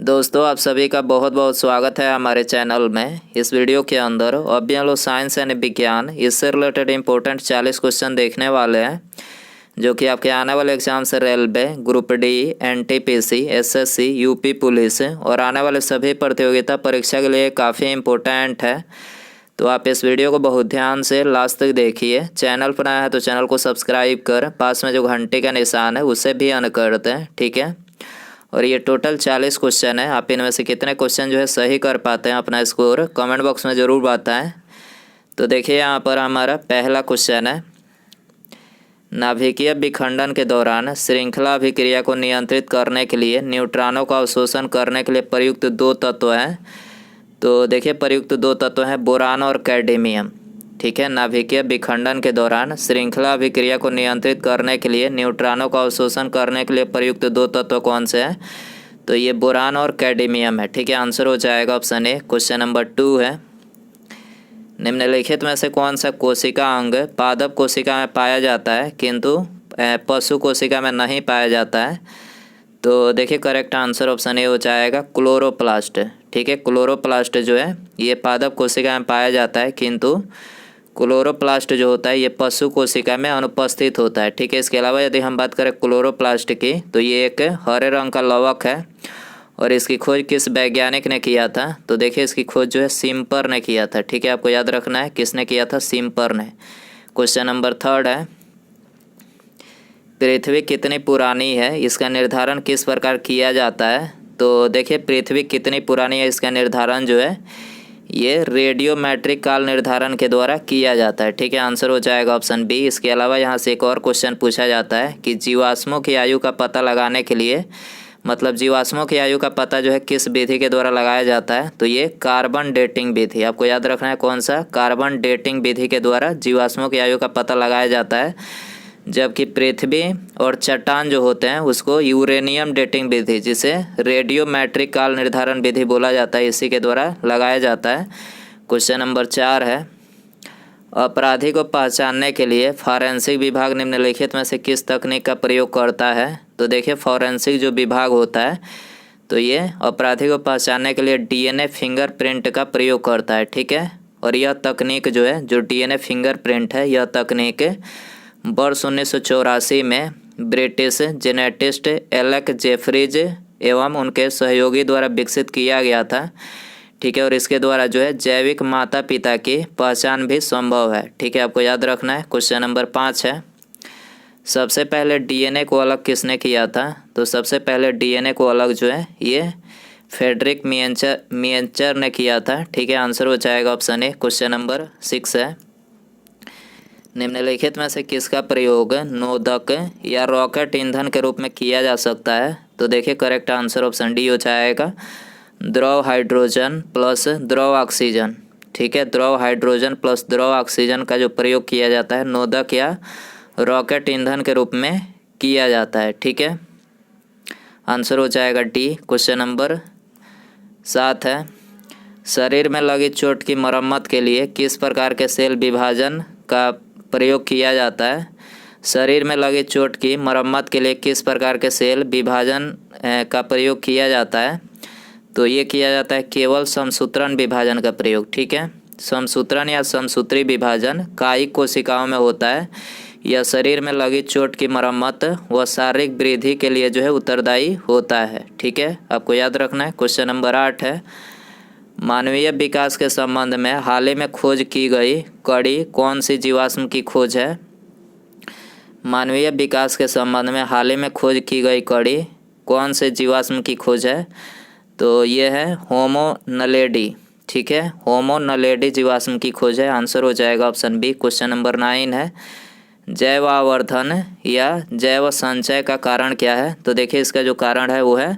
दोस्तों आप सभी का बहुत बहुत स्वागत है हमारे चैनल में। इस वीडियो के अंदर अभी हम लोग साइंस यानी विज्ञान इससे रिलेटेड इम्पोर्टेंट 40 क्वेश्चन देखने वाले हैं जो कि आपके आने वाले एग्जाम से railway, group D, NTPC, SSC, UP police और आने वाले सभी प्रतियोगिता परीक्षा के लिए काफ़ी इम्पोर्टेंट है। तो आप इस वीडियो को बहुत ध्यान से लास्ट तक देखिए। चैनल पर आया है तो चैनल को सब्सक्राइब कर पास में जो घंटे का निशान है उसे भी ऑन कर दें, ठीक है। और ये टोटल 40 क्वेश्चन है। आप इनमें से कितने क्वेश्चन जो है सही कर पाते हैं अपना स्कोर कमेंट बॉक्स में ज़रूर बताएं। तो देखिए यहाँ पर हमारा पहला क्वेश्चन है, नाभिकीय विखंडन के दौरान श्रृंखला अभिक्रिया को नियंत्रित करने के लिए न्यूट्रॉनों का अवशोषण करने के लिए प्रयुक्त दो तत्व हैं। तो देखिए प्रयुक्त दो तत्व हैं बोरान और कैडमियम, ठीक है। नाभिकीय विखंडन के दौरान श्रृंखला अभिक्रिया को नियंत्रित करने के लिए न्यूट्रॉनों का अवशोषण करने के लिए प्रयुक्त दो तत्व कौन से हैं? तो ये बोरान और कैडमियम है, ठीक है। आंसर हो जाएगा ऑप्शन ए। क्वेश्चन नंबर 2 है, निम्नलिखित में से कौन सा कोशिका अंग पादप कोशिका में पाया जाता है किंतु पशु कोशिका में नहीं पाया जाता है? तो देखिए करेक्ट आंसर ऑप्शन ए हो जाएगा क्लोरोप्लास्ट, ठीक है। क्लोरोप्लास्ट जो है ये पादप कोशिका में पाया जाता है किंतु क्लोरोप्लास्ट जो होता है ये पशु कोशिका में अनुपस्थित होता है, ठीक है। इसके अलावा यदि हम बात करें क्लोरोप्लास्ट की तो ये एक हरे रंग का लवक है और इसकी खोज किस वैज्ञानिक ने किया था? तो देखिए इसकी खोज जो है सिम्पर ने किया था, ठीक है। आपको याद रखना है किसने किया था, सिम्पर ने। क्वेश्चन नंबर 3 है, पृथ्वी कितनी पुरानी है इसका निर्धारण किस प्रकार किया जाता है? तो देखिए पृथ्वी कितनी पुरानी है इसका निर्धारण जो है ये रेडियोमेट्रिक काल निर्धारण के द्वारा किया जाता है, ठीक है। आंसर हो जाएगा ऑप्शन बी। इसके अलावा यहाँ से एक और क्वेश्चन पूछा जाता है कि जीवाश्मों की आयु का पता लगाने के लिए, मतलब जीवाश्मों की आयु का पता जो है किस विधि के द्वारा लगाया जाता है? तो ये कार्बन डेटिंग विधि। आपको याद रखना है कौन सा, कार्बन डेटिंग विधि के द्वारा जीवाश्मों की आयु का पता लगाया जाता है। जबकि पृथ्वी और चट्टान जो होते हैं उसको यूरेनियम डेटिंग विधि, जिसे रेडियोमेट्रिक काल निर्धारण विधि बोला जाता है, इसी के द्वारा लगाया जाता है। क्वेश्चन नंबर 4 है, अपराधी को पहचानने के लिए फॉरेंसिक विभाग निम्नलिखित में से किस तकनीक का प्रयोग करता है? तो देखिए फॉरेंसिक जो विभाग होता है तो ये अपराधी को पहचानने के लिए डीएनए फिंगरप्रिंट का प्रयोग करता है, ठीक है। और यह तकनीक जो है, जो डीएनए फिंगरप्रिंट है, यह तकनीक वर्ष 1984 में ब्रिटिश जेनेटिस्ट एलेक जेफरीज एवं उनके सहयोगी द्वारा विकसित किया गया था, ठीक है। और इसके द्वारा जो है जैविक माता पिता की पहचान भी संभव है, ठीक है। आपको याद रखना है। क्वेश्चन नंबर 5 है, सबसे पहले डीएनए को अलग किसने किया था? तो सबसे पहले डीएनए को अलग जो है ये फ्रेडरिक मिएंचर ने किया था, ठीक है। आंसर हो जाएगा ऑप्शन ए। क्वेश्चन नंबर 6 है, निम्नलिखित में से किसका प्रयोग नोदक या रॉकेट ईंधन के रूप में किया जा सकता है? तो देखिए करेक्ट आंसर ऑप्शन डी हो जाएगा द्रव हाइड्रोजन प्लस द्रव ऑक्सीजन, ठीक है। द्रव हाइड्रोजन प्लस द्रव ऑक्सीजन का जो प्रयोग किया जाता है नोदक या रॉकेट ईंधन के रूप में किया जाता है, ठीक है। आंसर हो जाएगा डी। क्वेश्चन नंबर 7 है, शरीर में लगी चोट की मरम्मत के लिए किस प्रकार के सेल विभाजन का प्रयोग किया जाता है? शरीर में लगी चोट की मरम्मत के लिए किस प्रकार के सेल विभाजन का प्रयोग किया जाता है? तो ये किया जाता है केवल समसूत्रण विभाजन का प्रयोग, ठीक है। समसूत्रण या समसूत्री विभाजन कायिक कोशिकाओं में होता है। यह शरीर में लगी चोट की मरम्मत व शारीरिक वृद्धि के लिए जो है उत्तरदायी होता है, ठीक है। आपको याद रखना है। क्वेश्चन नंबर 8 है, मानवीय विकास के संबंध में हाल ही में खोज की गई कड़ी कौन सी जीवाश्म की खोज है? मानवीय विकास के संबंध में हाल ही में खोज की गई कड़ी कौन से जीवाश्म की खोज है? तो ये है होमो नलेडी, ठीक है। होमो नलेडी जीवाश्म की खोज है। आंसर हो जाएगा ऑप्शन बी। क्वेश्चन नंबर 9 है, जैव आवर्धन या जैव संचय का कारण क्या है? तो देखिए इसका जो कारण है वो है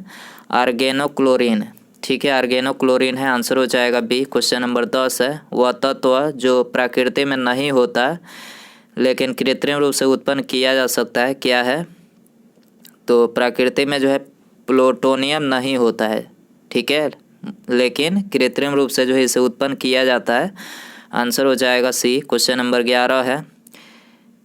आर्गेनोक्लोरीन, ठीक है। आर्गेनोक्लोरीन है। आंसर हो जाएगा बी। क्वेश्चन नंबर 10 है, वह तत्व जो प्रकृति में नहीं होता लेकिन कृत्रिम रूप से उत्पन्न किया जा सकता है क्या है? तो प्रकृति में जो है प्लूटोनियम नहीं होता है, ठीक है, लेकिन कृत्रिम रूप से जो है इसे उत्पन्न किया जाता है। आंसर हो जाएगा सी। क्वेश्चन नंबर 11 है,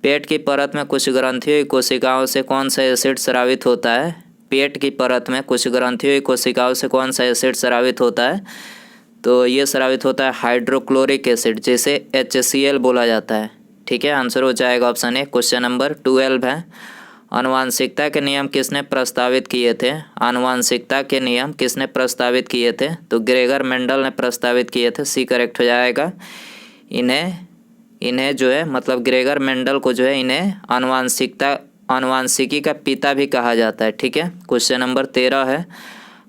पेट की परत में कुछ ग्रंथियों की कोशिकाओं से कौन सा एसिड स्रावित होता है? पेट की परत में कुछ ग्रंथियों की कोशिकाओं से कौन सा एसिड स्रावित होता है? तो ये स्रावित होता है हाइड्रोक्लोरिक एसिड, जिसे HCl बोला जाता है। ठीक है, आंसर हो जाएगा ऑप्शन ए। क्वेश्चन नंबर 12 है, आनुवांशिकता के नियम किसने प्रस्तावित किए थे? आनुवांशिकता के नियम किसने प्रस्तावित किए थे? तो ग्रेगर मेंडल ने प्रस्तावित किए थे। सी करेक्ट हो जाएगा। इन्हें जो है मतलब ग्रेगर मेंडल को जो है इन्हें आनुवांशिकी का पिता भी कहा जाता है। ठीक है, क्वेश्चन नंबर 13 है,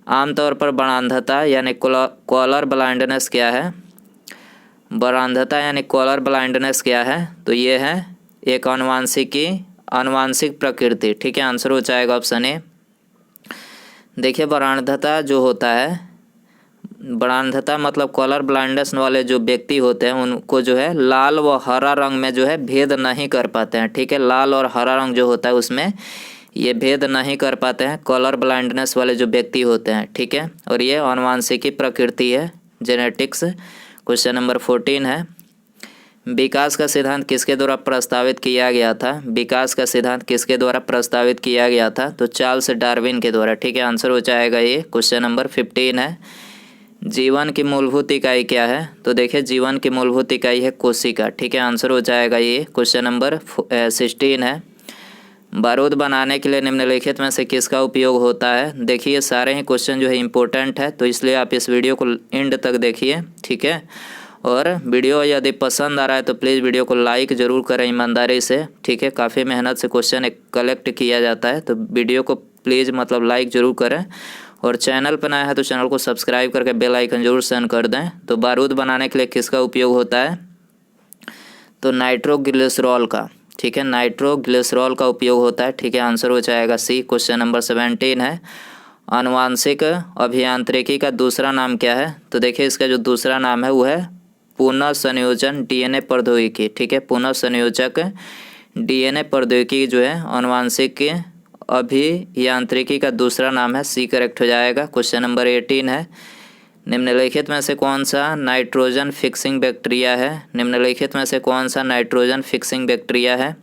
आमतौर पर बाणांधता यानी कॉलर ब्लाइंडनेस क्या है? बाणांधता यानी कॉलर ब्लाइंडनेस क्या है? तो ये है एक आनुवांशिक प्रकृति। ठीक है, आंसर हो जाएगा ऑप्शन ए। देखिए बाणांधता जो होता है, बाणांधता मतलब कॉलर ब्लाइंडनेस वाले जो व्यक्ति होते हैं उनको जो है लाल व हरा रंग में जो है भेद नहीं कर पाते हैं। ठीक है, लाल और हरा रंग जो होता है उसमें ये भेद नहीं कर पाते हैं कॉलर ब्लाइंडनेस वाले जो व्यक्ति होते हैं। ठीक है, और ये आनुवांशिकी प्रकृति है, जेनेटिक्स। क्वेश्चन नंबर 14 है, विकास का सिद्धांत किसके द्वारा प्रस्तावित किया गया था? विकास का सिद्धांत किसके द्वारा प्रस्तावित किया गया था? तो चार्ल्स डार्विन के द्वारा। ठीक है, आंसर हो जाएगा ये। क्वेश्चन नंबर 15 है, जीवन की मूलभूत इकाई क्या है? तो देखिए जीवन की मूलभूत इकाई है कोशिका। ठीक है, आंसर हो जाएगा ये। क्वेश्चन नंबर 16 है, बारूद बनाने के लिए निम्नलिखित में से किसका उपयोग होता है? देखिए सारे ही क्वेश्चन जो है इम्पोर्टेंट है, तो इसलिए आप इस वीडियो को एंड तक देखिए। ठीक है, और वीडियो यदि पसंद आ रहा है तो प्लीज़ वीडियो को लाइक ज़रूर करें ईमानदारी से। ठीक है, काफ़ी मेहनत से क्वेश्चन कलेक्ट किया जाता है, तो वीडियो को प्लीज़ मतलब लाइक ज़रूर करें, और चैनल पर नया है तो चैनल को सब्सक्राइब करके बेल आइकन जरूर सेंड कर दें। तो बारूद बनाने के लिए किसका उपयोग होता है? तो नाइट्रोग्लिसरॉल का। ठीक है, नाइट्रोग्लिसरॉल का उपयोग होता है। ठीक है, आंसर हो जाएगा सी। क्वेश्चन नंबर 17 है, आनुवांशिक अभियांत्रिकी का दूसरा नाम क्या है? तो देखिए इसका जो दूसरा नाम है वो है पुनः संयोजन DNA प्रौद्योगिकी। ठीक है, पुनः संयोजक DNA प्रौद्योगिकी जो है आनुवांशिक अभियांत्रिकी का दूसरा नाम है। सी करेक्ट हो जाएगा। क्वेश्चन नंबर 18 है, निम्नलिखित में से कौन सा नाइट्रोजन फिक्सिंग बैक्टीरिया है? निम्नलिखित में से कौन सा नाइट्रोजन फिक्सिंग बैक्टीरिया है?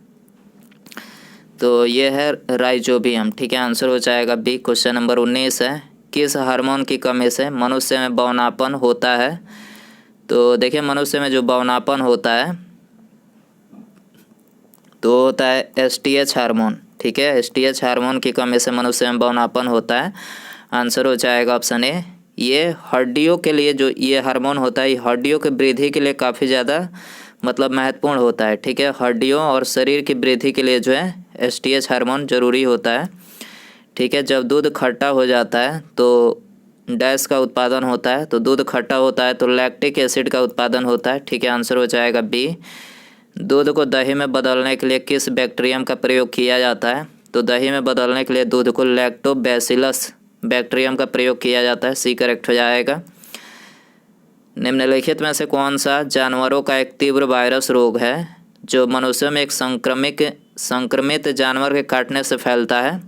तो ये है राइजोबियम। ठीक है, आंसर हो जाएगा बी। क्वेश्चन नंबर 19 है, किस हार्मोन की कमी से मनुष्य में बौनापन होता है? तो देखिए मनुष्य में जो बौनापन होता है तो होता है STH हार्मोन। ठीक है, STH हार्मोन की कमी से मनुष्य में बौनापन होता है। आंसर हो जाएगा ऑप्शन ए। ये हड्डियों के लिए जो ये हार्मोन होता है, ये हड्डियों की वृद्धि के लिए काफ़ी ज़्यादा मतलब महत्वपूर्ण होता है। ठीक है, हड्डियों और शरीर की वृद्धि के लिए जो है STH हार्मोन ज़रूरी होता है। ठीक है, जब दूध खट्टा हो जाता है तो डैश का उत्पादन होता है, तो दूध खट्टा होता है तो लैक्टिक एसिड का उत्पादन होता है। ठीक है, आंसर हो जाएगा बी। दूध को दही में बदलने के लिए किस बैक्टीरियम का प्रयोग किया जाता है? तो दही में बदलने के लिए दूध को लैक्टोबैसिलस बैक्टीरियम का प्रयोग किया जाता है। सी करेक्ट हो जाएगा। निम्नलिखित में से कौन सा जानवरों का एक तीव्र वायरस रोग है जो मनुष्यों में एक संक्रमित जानवर के काटने से फैलता है?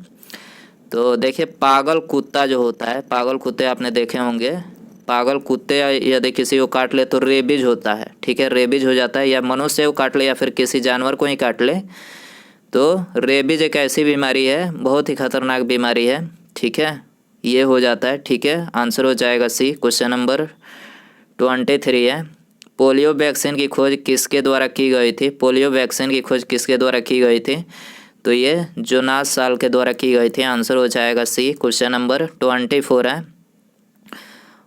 तो देखिए पागल कुत्ता जो होता है, पागल कुत्ते आपने देखे होंगे, पागल कुत्ते यदि किसी को काट ले तो रेबीज होता है। ठीक है, रेबीज हो जाता है, या मनुष्य को काट ले या फिर किसी जानवर को ही काट ले तो रेबीज एक ऐसी बीमारी है, बहुत ही खतरनाक बीमारी है। ठीक है, ये हो जाता है। ठीक है, आंसर हो जाएगा सी। क्वेश्चन नंबर 23 है, पोलियो वैक्सीन की खोज किसके द्वारा की गई थी? पोलियो वैक्सीन की खोज किसके द्वारा की गई थी? तो ये जोनास साल के द्वारा की गई थी। आंसर हो जाएगा सी। क्वेश्चन नंबर 24 है,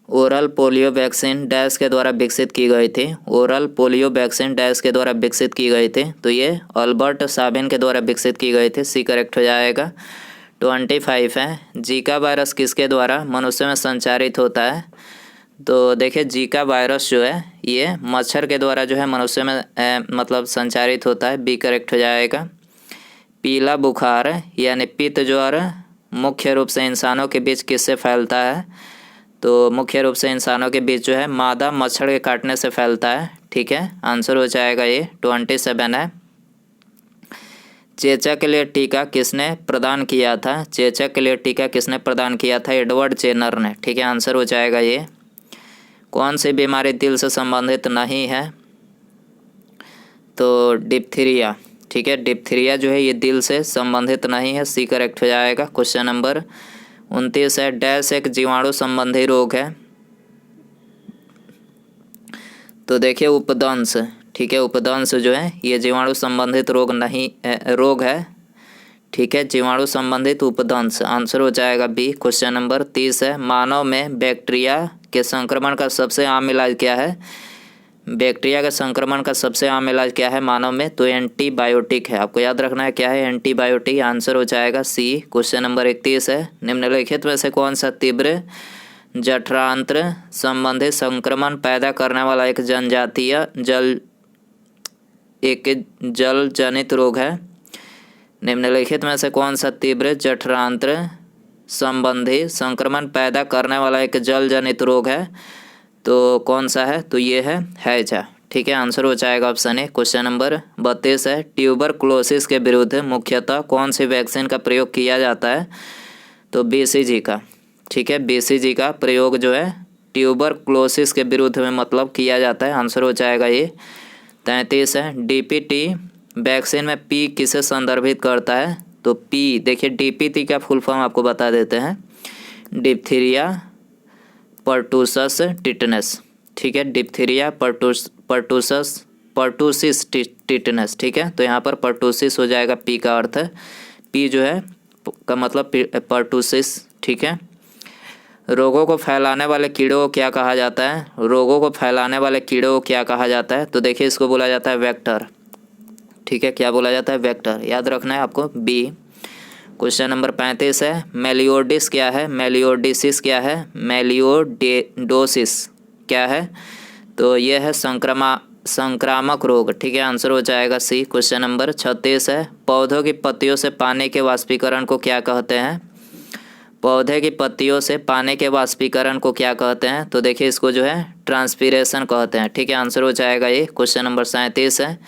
ओरल पोलियो वैक्सीन डैश के द्वारा विकसित की गई थी? ओरल पोलियो वैक्सीन डैश के द्वारा विकसित की गई थी? तो ये अल्बर्ट साबिन के द्वारा विकसित की गई थी। सी करेक्ट हो जाएगा। 25 है, जीका वायरस किसके द्वारा मनुष्य में संचारित होता है? तो देखिए जीका वायरस जो है ये मच्छर के द्वारा जो है मनुष्य में मतलब संचारित होता है। बी करेक्ट हो जाएगा। पीला बुखार यानी पित्त ज्वर मुख्य रूप से इंसानों के बीच किससे फैलता है? तो मुख्य रूप से इंसानों के बीच जो है मादा मच्छर के काटने से फैलता है। ठीक है, आंसर हो जाएगा ये। 27 है, चेचक के लिए टीका किसने प्रदान किया था? चेचक के लिए टीका किसने प्रदान किया था? एडवर्ड जेनर ने। ठीक है, आंसर हो जाएगा ये। कौन सी बीमारी दिल से संबंधित नहीं है? तो डिप्थीरिया। ठीक है, डिप्थीरिया जो है ये दिल से संबंधित नहीं है। सी करेक्ट हो जाएगा। क्वेश्चन नंबर 29 है, डैश एक जीवाणु संबंधी रोग है। तो देखिए उपदंश, ठीक है, उपदंश जो है ये जीवाणु संबंधित रोग नहीं रोग है, ठीक है, जीवाणु संबंधित उपदंश। आंसर हो जाएगा बी। क्वेश्चन नंबर 30 है, मानव में बैक्टीरिया के संक्रमण का सबसे आम इलाज क्या है? बैक्टीरिया के संक्रमण का सबसे आम इलाज क्या है मानव में? तो एंटीबायोटिक है। आपको याद रखना है क्या है एंटीबायोटिक। आंसर हो जाएगा सी। क्वेश्चन नंबर 31 है, निम्नलिखित में से कौन सा तीव्र जठरांत्र संबंधित संक्रमण पैदा करने वाला एक जल जनित रोग है? निम्नलिखित में से कौन सा तीव्र जठरांत्र संबंधी संक्रमण पैदा करने वाला एक जल जनित रोग है? तो कौन सा है? तो ये है हैजा, ठीक है। आंसर हो जाएगा ऑप्शन ए। क्वेश्चन नंबर 32 है, ट्यूबरकुलोसिस के विरुद्ध मुख्यतः कौन सी वैक्सीन का प्रयोग किया जाता है? तो BCG का, ठीक है, BCG का प्रयोग जो है ट्यूबरकुलोसिस के विरुद्ध में मतलब किया जाता है। आंसर हो जाएगा ये। 33 है, DPT वैक्सीन में P किसे संदर्भित करता है? तो P देखिए DPT का फुल फॉर्म आपको बता देते हैं, डिप्थीरिया पर्टूसस टिटनेस, ठीक है, डिप्थीरिया पर्टूसिस टिटनेस, ठीक है। तो यहाँ पर पर्टूसिस हो जाएगा, P का अर्थ है, P जो है का मतलब पर्टूसिस, ठीक है। रोगों को फैलाने वाले कीड़ों को क्या कहा जाता है? रोगों को फैलाने वाले कीड़ों को क्या कहा जाता है? तो देखिए इसको बोला जाता है वेक्टर, ठीक है, क्या बोला जाता है? वेक्टर। याद रखना है आपको बी। क्वेश्चन नंबर 35 है, मेलियोडिस क्या है? मेलियोडिसिस क्या है? मेलियोडोसिस क्या है? तो ये है संक्रामक रोग, ठीक है। आंसर हो जाएगा सी। क्वेश्चन नंबर 36 है, पौधों की पत्तियों से पानी के वाष्पीकरण को क्या कहते हैं? पौधे की पत्तियों से पानी के वाष्पीकरण को क्या कहते हैं? तो देखिए इसको जो है ट्रांसपीरेशन कहते हैं, ठीक है। आंसर हो जाएगा ये। क्वेश्चन नंबर 37 है,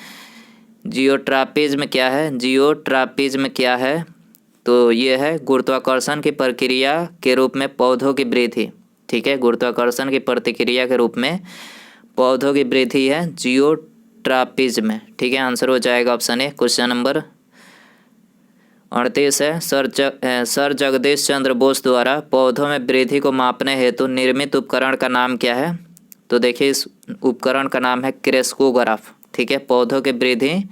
जियोट्रॉपिज्म क्या है? जियोट्रॉपिज्म क्या है? तो ये है गुरुत्वाकर्षण की प्रक्रिया के रूप में पौधों की वृद्धि, ठीक है, गुरुत्वाकर्षण की प्रतिक्रिया के रूप में पौधों की वृद्धि है जियोट्रॉपिज्म, ठीक है। आंसर हो जाएगा ऑप्शन ए। क्वेश्चन नंबर 38 है, सर जगदीश चंद्र बोस द्वारा पौधों में वृद्धि को मापने हेतु निर्मित उपकरण का नाम क्या है? तो देखिए इस उपकरण का नाम है क्रेस्कोग्राफ, ठीक है। पौधों की वृद्धि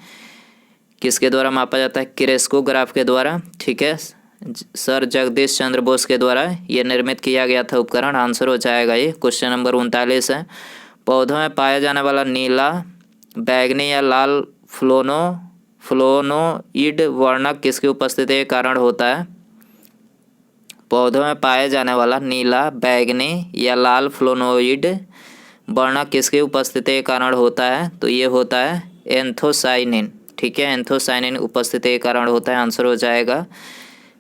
किसके द्वारा मापा जाता है? क्रेस्कोग्राफ के द्वारा, ठीक है। सर जगदीश चंद्र बोस के द्वारा ये निर्मित किया गया था उपकरण। आंसर हो जाएगा ये। क्वेश्चन नंबर 39 है, पौधों में पाया जाने वाला नीला, बैगनी या लाल फ्लोनोइड वर्णक किसकी उपस्थिति के कारण होता है? पौधों में पाए जाने वाला नीला, बैगनी या लाल फ्लोनोइड वर्णक किसकी उपस्थिति के कारण होता है? तो ये होता है एंथोसाइनिन, ठीक है, एंथोसाइनिन उपस्थिति के कारण होता है। आंसर हो जाएगा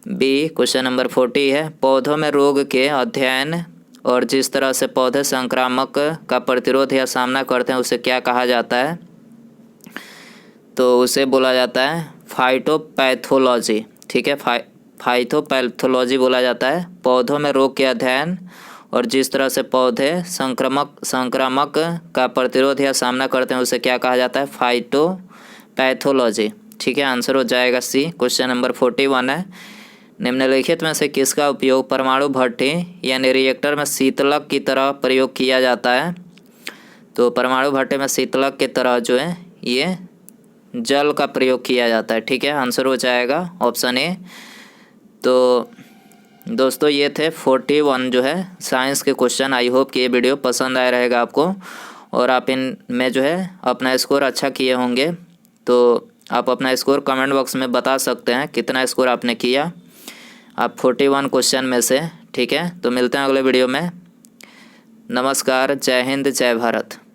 बी। क्वेश्चन नंबर 40 है, पौधों में रोग के अध्ययन और जिस तरह से पौधे संक्रामक का प्रतिरोध या सामना करते हैं उसे क्या कहा जाता है? तो उसे बोला जाता है फाइटोपैथोलॉजी, ठीक है, फाइटोपैथोलॉजी बोला जाता है। पौधों में रोग के अध्ययन और जिस तरह से पौधे संक्रामक का प्रतिरोध या सामना करते हैं उसे क्या कहा जाता है? फाइटोपैथोलॉजी, ठीक है। आंसर हो जाएगा सी। क्वेश्चन नंबर 41 है, निम्नलिखित में से किसका उपयोग परमाणु भट्ठी यानी रिएक्टर में शीतलक की तरह प्रयोग किया जाता है? तो परमाणु भट्ठी में शीतलक की तरह जो है ये जल का प्रयोग किया जाता है, ठीक है। आंसर हो जाएगा ऑप्शन ए। तो दोस्तों ये थे 41 जो है साइंस के क्वेश्चन। आई होप कि ये वीडियो पसंद आया रहेगा आपको और आप इन में जो है अपना स्कोर अच्छा किए होंगे। तो आप अपना स्कोर कमेंट बॉक्स में बता सकते हैं कितना स्कोर आपने किया आप 41 क्वेश्चन में से, ठीक है। तो मिलते हैं अगले वीडियो में। नमस्कार, जय हिंद, जय भारत।